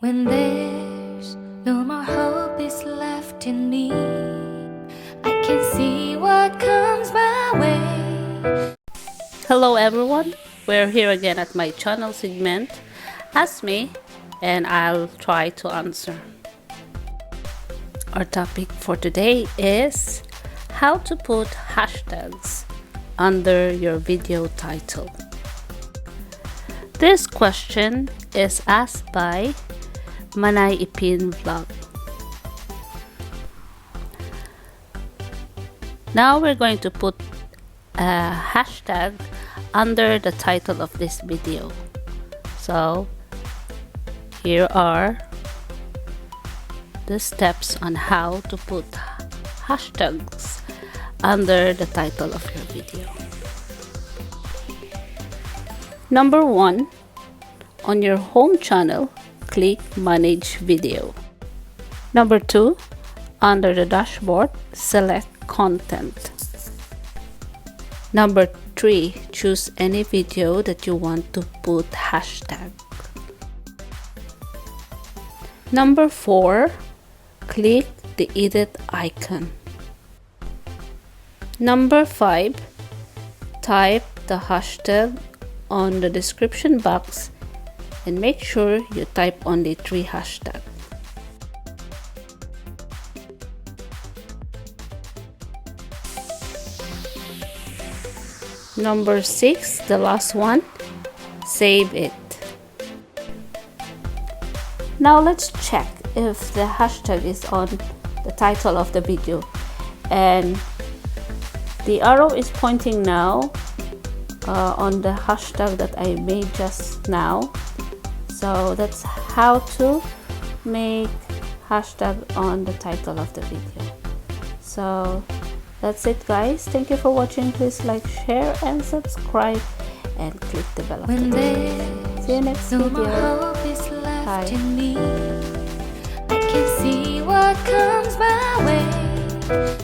When there's no more hope is left in me, I can see what comes my way. Hello everyone, we're here again at my channel segment Ask Me, and I'll try to answer. Our topic for today is how to put hashtags under your video title. This question is asked by Manay Ipin Vlog. Now we're going to put a hashtag under the title of this video. So here are the steps on how to put hashtags under the title of your video. Number 1, on your home channel, click Manage Video. Number 2, under the dashboard, select Content. Number 3, choose any video that you want to put hashtag. Number 4, click the edit icon. Number 5, type the hashtag on the description box and make sure you type only 3 hashtags. Number 6, the last one, save it. Now let's check if the hashtag is on the title of the video, and the arrow is pointing now on the hashtag that I made just now. So that's how to make hashtag on the title of the video. So that's it, guys. Thank you for watching. Please like, share and subscribe and click the bell icon. See you next video. Bye. I can see what comes my way.